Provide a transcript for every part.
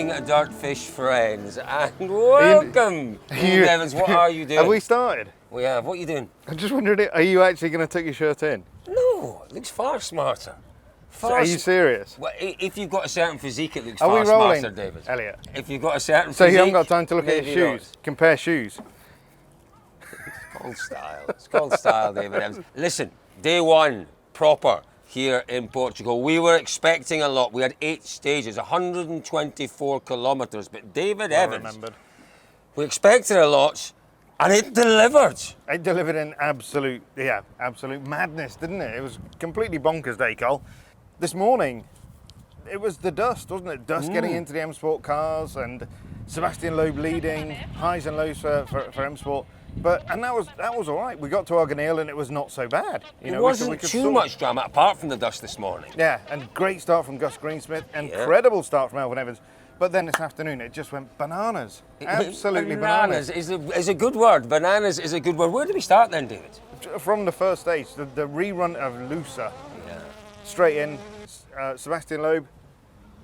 evening, DirtFish friends, and welcome. Ian Evans, what are you doing? Have we started? We have. What are you doing? I'm just wondering, are you actually going to take your shirt in? No, it looks far smarter. Are you serious? Well, if you've got a certain physique, it looks Are far we rolling, smarter, David. Elliot? If you've got a certain So physique, you haven't got time to look at maybe your shoes, compare shoes. It's called style. It's called style, David Evans. Listen, day one, proper. Here in Portugal. We were expecting a lot. We had 8 stages, 124 kilometres, but David Evans, we expected a lot, and it delivered. It delivered in absolute madness, didn't it? It was completely bonkers day, Cole. This morning, it was the dust, wasn't it? Dust getting into the M Sport cars, and Sebastian Loeb leading, highs and lows for M Sport. And that was all right. We got to Ogier and it was not so bad. It wasn't too much drama apart from the dust this morning. Yeah, and great start from Gus Greensmith, incredible start from Elvin Evans. But then this afternoon it just went bananas. Absolutely bananas. Bananas is a good word. Bananas is a good word. Where do we start then, David? From the first stage, the rerun of Lusa. Yeah. Straight in, Sebastian Loeb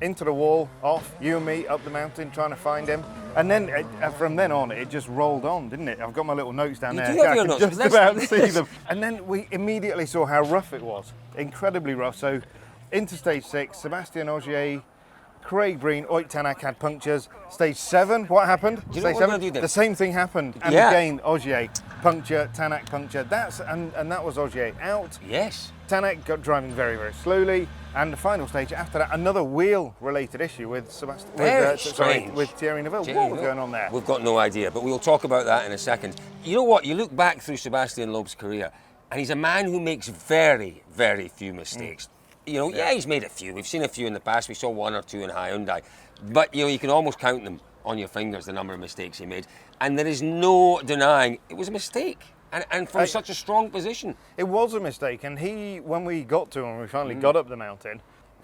into the wall, off, you and me, up the mountain, trying to find him. And then, from then on, it just rolled on, didn't it? I've got my little notes down there. You do have your notes. Just about see them. And then we immediately saw how rough it was. Incredibly rough. So, into stage 6, Sebastian Ogier, Craig Breen, Oyt Tanak had punctures. Stage 7, what happened? Do you know Stage what 7, we're gonna do then? the same thing happened. And again, Ogier, puncture, Tanak, puncture. And that was Ogier out. Yes. Tanak got driving very, very slowly. And the final stage after that, another wheel-related issue with with Thierry Neuville. What was going on there? We've got no idea, but we'll talk about that in a second. You know what? You look back through Sebastian Loeb's career, and he's a man who makes very, very few mistakes. You know, he's made a few. We've seen a few in the past. We saw 1 or 2 in Hyundai, but you can almost count them on your fingers, the number of mistakes he made. And there is no denying it was a mistake. And from such a strong position. It was a mistake, and when we got to him, when we finally got up the mountain.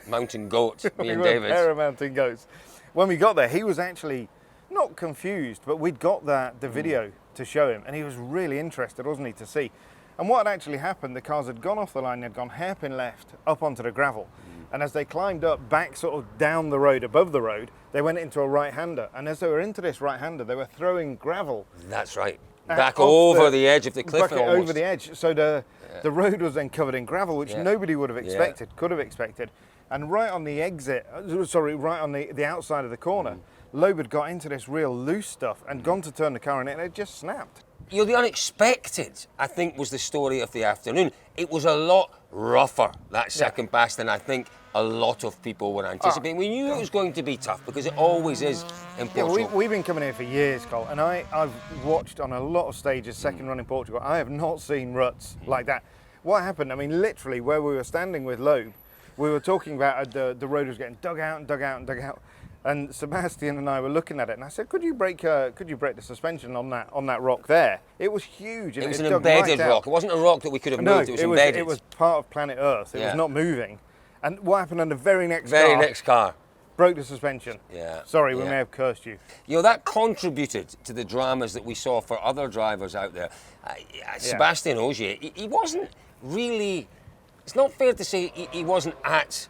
Mountain goat, me and David. David. Pair of mountain goats. When we got there, he was actually not confused, but we'd got the video to show him, and he was really interested, wasn't he, to see. And what had actually happened, the cars had gone off the line, they'd gone hairpin left, up onto the gravel. And as they climbed up, back sort of down the road, above the road, they went into a right-hander. And as they were into this right-hander, they were throwing gravel. That's right. Back over the edge of the cliff almost. Over the edge. So the road was then covered in gravel, which nobody would have expected, could have expected. And right on the exit, right on the outside of the corner, Loeb had got into this real loose stuff and gone to turn the car and it had just snapped. The unexpected, I think, was the story of the afternoon. It was a lot rougher, that second pass, than I think a lot of people were anticipating. We knew it was going to be tough because it always is in Portugal. Yeah, we've been coming here for years, Cole, and I've watched on a lot of stages second run in Portugal. I have not seen ruts like that. What happened, I mean, literally where we were standing with Loeb, we were talking about the road was getting dug out and dug out and dug out. And Sebastian and I were looking at it, and I said, "Could you break the suspension on that rock there?" It was huge. And it was an embedded rock. It wasn't a rock that we could have moved. It was embedded. It was part of planet Earth. It was not moving. And what happened on the very next car? Broke the suspension. Yeah. Sorry, we may have cursed you. That contributed to the dramas that we saw for other drivers out there. Sebastian Ogier, he wasn't really. It's not fair to say he wasn't at.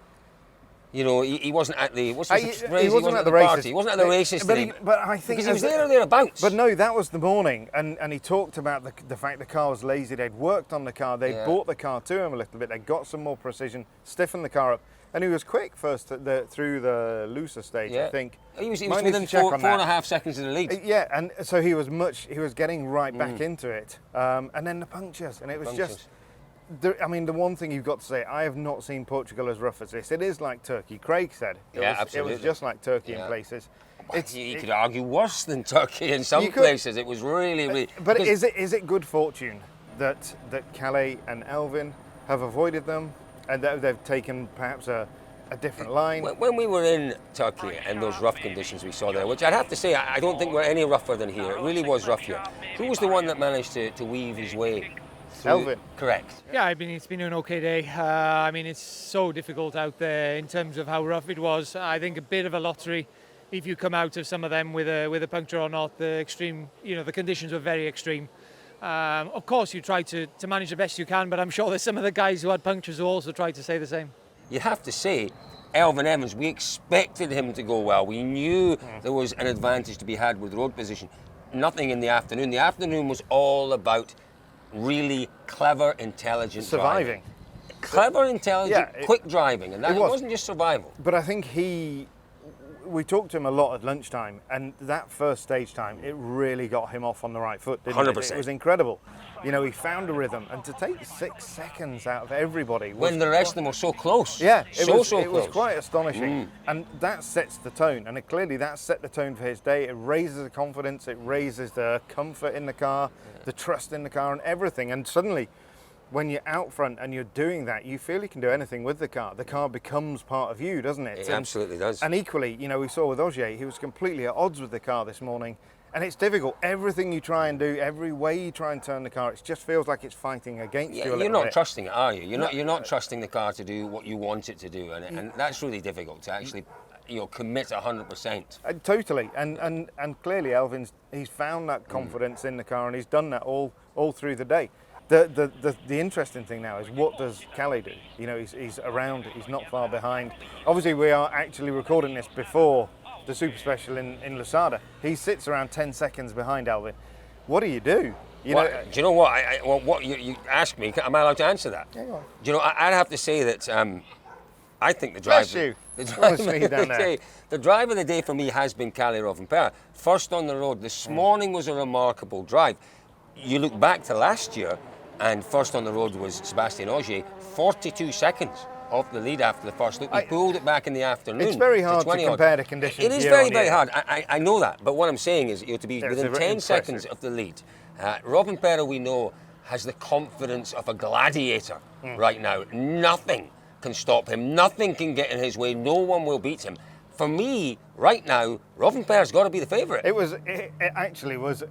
He wasn't at the. He wasn't at the races. He wasn't at the races today. But I think because he was there or thereabouts. But no, that was the morning, and he talked about the fact the car was lazy. They'd worked on the car. They'd brought the car to him a little bit. They got some more precision, stiffened the car up, and he was quick first through the looser stage. I think he was within 4.5 seconds of the lead. Yeah, and so he was getting right back into it, and then the punctures, and it was just. The one thing you've got to say, I have not seen Portugal as rough as this. It is like Turkey. Craig said absolutely. It was just like Turkey in places. You could argue worse than Turkey in some places. It was really. But is it good fortune that Calais and Elvin have avoided them and that they've taken perhaps a different line? When we were in Turkey and those rough conditions we saw there, which I'd have to say I don't think we're any rougher than here. It really was rough here. Who was the one that managed to weave his way? Elvin. Correct. Yeah, it's been an okay day. It's so difficult out there in terms of how rough it was. I think a bit of a lottery if you come out of some of them with a puncture or not. The extreme, the conditions were very extreme. Of course, you try to manage the best you can, but I'm sure there's some of the guys who had punctures who also tried to say the same. You have to say Elfyn Evans, we expected him to go well. We knew there was an advantage to be had with road position. Nothing in the afternoon. The afternoon was all about really clever, intelligent Surviving. driving. Clever, intelligent, Yeah, quick driving, and that it it was. wasn't just survival. But I think we talked to him a lot at lunchtime, and that first stage time, it really got him off on the right foot, didn't it? 100%. It was incredible. You know, he found a rhythm, and to take 6 seconds out of everybody was When the rest of them were so close. yeah, it so was close. quite astonishing, and that sets the tone. And clearly, that set the tone for his day. It raises the confidence, it raises the comfort in the car, the trust in the car, and everything. And suddenly, when you're out front and you're doing that, you feel you can do anything with the car. The car becomes part of you, doesn't it? It absolutely does. And equally, you know, we saw with Ogier, he was completely at odds with the car this morning. And it's difficult. Everything you try and do, every way you try and turn the car, it just feels like it's fighting against you a little You're not bit. trusting it, are you? You're not trusting the car to do what you want it to do, and that's really difficult to actually, commit 100%. Totally. And clearly, Elfyn's, he's found that confidence in the car, and he's done that all through the day. The interesting thing now is, what does Calais do? You know, he's around, he's not far behind. Obviously, we are actually recording this before the Super Special in Lusada. He sits around 10 seconds behind Elfyn. What do? You Well, know, do you know what? What you asked me, am I allowed to answer that? Yeah, go on. Do you know, I'd have to say that I think the Bless driver, you. the Honest driver, me down there. the driver of the day for me has been Calais Rovanpera. First on the road this morning was a remarkable drive. You look back to last year, and first on the road was Sebastian Ogier, 42 seconds off the lead after the first loop. He pulled it back in the afternoon. It's very hard to 20 compare the conditions. It is year very, on very year. hard. I know that. But what I'm saying is, to be It's within very 10 impressive. seconds of the lead. Rovanpera, we know, has the confidence of a gladiator right now. Nothing can stop him. Nothing can get in his way. No one will beat him. For me, right now, Rovanpera's got to be the favourite. It actually was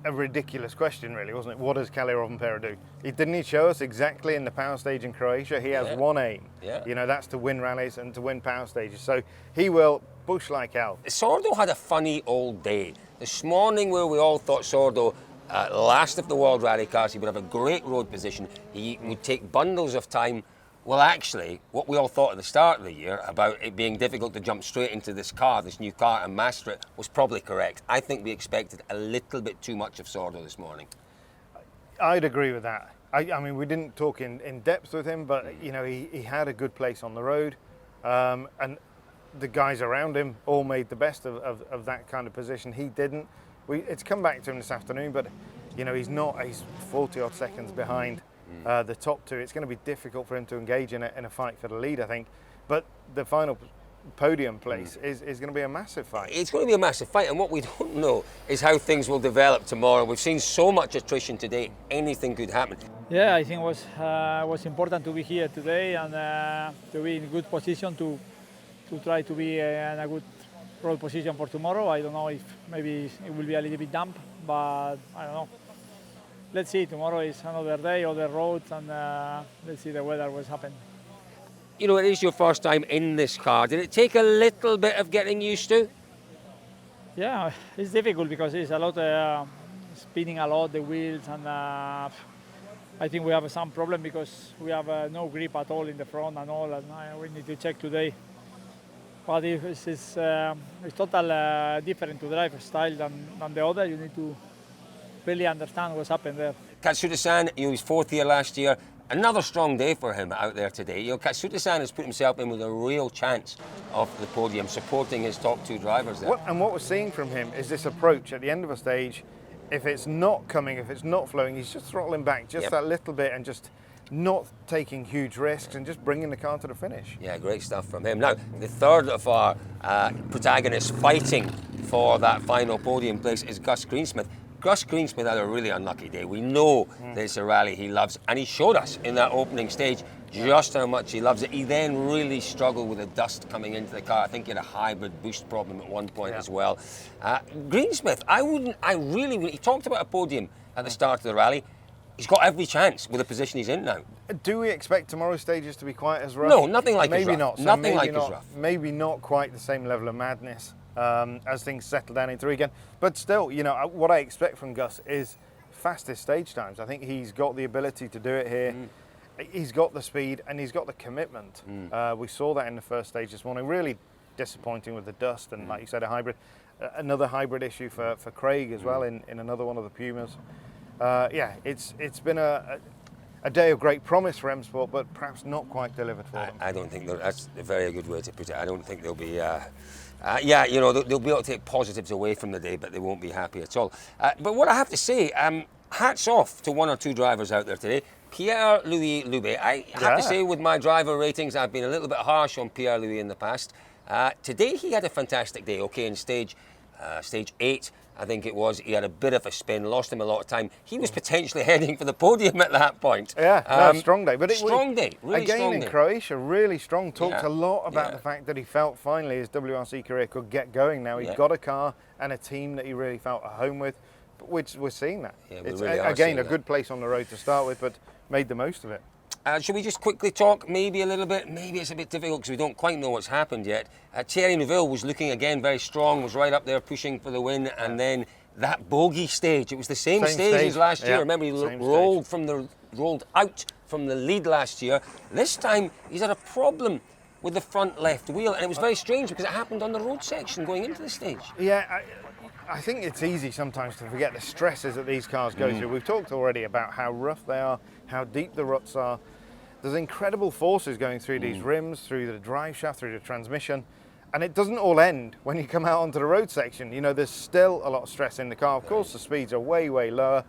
a ridiculous question, really, wasn't it? What does Calais Rovanpera do? Didn't he show us exactly in the power stage in Croatia? He has one aim. Yeah. You know, that's to win rallies and to win power stages. So he will push like hell. Sordo had a funny old day. This morning, where we all thought Sordo, last of the World Rally cars, he would have a great road position. He would take bundles of time. Well, actually, what we all thought at the start of the year about it being difficult to jump straight into this new car, and master it, was probably correct. I think we expected a little bit too much of Sordo this morning. I'd agree with that. I mean, we didn't talk in depth with him, but, you know, he had a good place on the road. And the guys around him all made the best of that kind of position. He didn't. It's come back to him this afternoon, but, you know, he's 40-odd seconds behind the top two. It's going to be difficult for him to engage in a fight for the lead, I think. But the final podium place is going to be a massive fight. It's going to be a massive fight, and what we don't know is how things will develop tomorrow. We've seen so much attrition today, anything could happen. Yeah, I think it was important to be here today and to be in a good position to try to be in a good road position for tomorrow. I don't know if maybe it will be a little bit damp, but I don't know. Let's see, tomorrow is another day, other roads, and let's see the weather, what's happening. You know, it is your first time in this car. Did it take a little bit of getting used to? Yeah, it's difficult because it's a lot spinning a lot, the wheels, and I think we have some problem because we have no grip at all in the front and all, and we need to check today. But it's total different to drive style than the other. You need to really understand what's happened there. Katsuta-san, he was fourth here last year. Another strong day for him out there today. You know, Katsuta-san has put himself in with a real chance of the podium, supporting his top two drivers there. What we're seeing from him is this approach at the end of a stage. If it's not coming, if it's not flowing, he's just throttling back just that little bit and just not taking huge risks and just bringing the car to the finish. Yeah, great stuff from him. Now, the third of our protagonists fighting for that final podium place is Gus Greensmith. Gus Greensmith had a really unlucky day. We know that it's a rally he loves, and he showed us in that opening stage just how much he loves it. He then really struggled with the dust coming into the car. I think he had a hybrid boost problem at one point as well. Greensmith, he talked about a podium at the start of the rally. He's got every chance with the position he's in now. Do we expect tomorrow's stages to be quite as rough? No, nothing like as maybe rough. Not. So Nothing maybe like not, as rough. Maybe not quite the same level of madness as things settle down into the weekend. But still, you know, what I expect from Gus is fastest stage times. I think he's got the ability to do it here. he's got the speed and he's got the commitment. We saw that in the first stage this morning. Really disappointing with the dust and, like you said, a hybrid. Another hybrid issue for Craig as well in another one of the Pumas. Yeah, it's been a day of great promise for M Sport, but perhaps not quite delivered for them. I don't think that's a very good way to put it. I don't think they'll be. Yeah, you know, they'll be able to take positives away from the day, but they won't be happy at all. But what I have to say, hats off to one or two drivers out there today. Pierre-Louis Loeb. I have to say, with my driver ratings, I've been a little bit harsh on Pierre-Louis in the past. Today he had a fantastic day. Okay, in stage 8, I think it was, he had a bit of a spin, lost him a lot of time. He was potentially heading for the podium at that point. Yeah, no, strong day. But strong day, really again strong in day. Croatia, really strong. Talked a lot about the fact that he felt finally his WRC career could get going now. He'd got a car and a team that he really felt at home with. But we're seeing that. Yeah, it's really are again seeing a that. good place on the road to start with, but made the most of it. Should we just quickly talk maybe a little bit? Maybe it's a bit difficult because we don't quite know what's happened yet. Thierry Neuville was looking again very strong, was right up there pushing for the win, and then that bogey stage, it was the same stage as last year. Remember, he rolled out from the lead last year. This time he's had a problem with the front left wheel, and it was very strange because it happened on the road section going into the stage. Yeah, I think it's easy sometimes to forget the stresses that these cars go through. We've talked already about how rough they are, how deep the ruts are. There's incredible forces going through these rims, through the drive shaft, through the transmission, and it doesn't all end when you come out onto the road section. You know, there's still a lot of stress in the car. Of course, the speeds are way, way lower,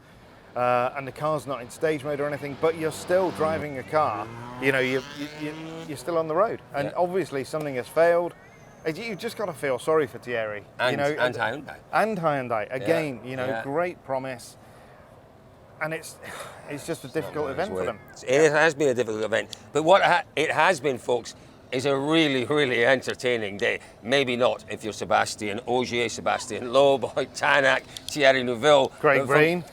and the car's not in stage mode or anything, but you're still driving a car. You know, you're still on the road, and obviously something has failed. You've just got to feel sorry for Thierry. And, you know, and Hyundai. And Hyundai. Again, you know, great promise. And it's just a difficult event for them. It has been a difficult event. But what it has been, folks, is a really, really entertaining day. Maybe not if you're Sebastian Ogier, Sebastian Loeb, Tanak, Thierry Neuville, Craig Breen.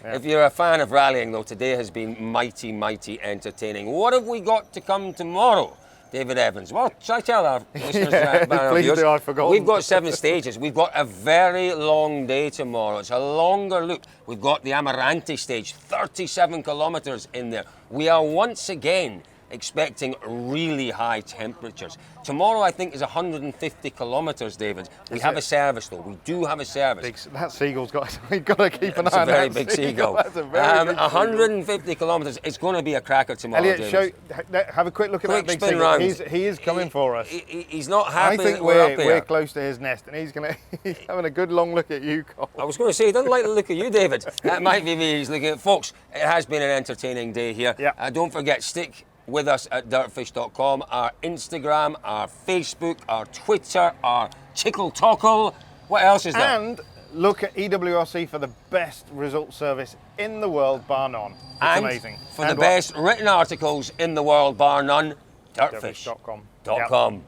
Yeah. If you're a fan of rallying, though, today has been mighty, mighty entertaining. What have we got to come tomorrow, David Evans? Well, shall I tell our listeners please do, I've forgotten. We've got 7 stages. We've got a very long day tomorrow. It's a longer look. We've got the Amarante stage, 37 kilometres in there. We are once again expecting really high temperatures. Tomorrow, I think, is 150 kilometres, David. We have a service, though. We do have a service. That seagull's got, we've got to keep an eye on that. It's a very big seagull. That's a very big 150 kilometres. It's going to be a cracker tomorrow, Elliot, have a quick look at that big spin seagull. round. He is coming for us. He's not happy. I think that we're up here. we're close to his nest, and he's having a good long look at you, Cole. I was going to say, he doesn't like the look of you, David. That might be me he's looking at. Folks, it has been an entertaining day here. Yeah. Don't forget, stick with us at dirtfish.com, our Instagram, our Facebook, our Twitter, our Tickle Tockle. What else is there? And look at EWRC for the best result service in the world, bar none. It's amazing. For the best written articles in the world, bar none, dirtfish.com. Yep.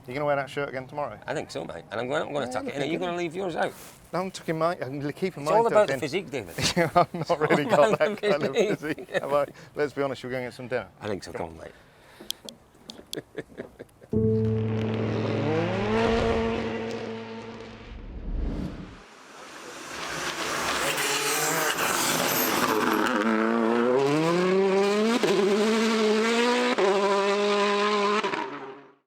You going to wear that shirt again tomorrow? I think so, mate. And I'm going to tuck it in. Are you going to leave yours out? No, I'm tucking mine. I'm keeping It's mine. all about the in. physique, David. I've not really got that kind of physique. physique. Have I? Let's be honest, we're going to get some dinner. I think so. Come on, mate.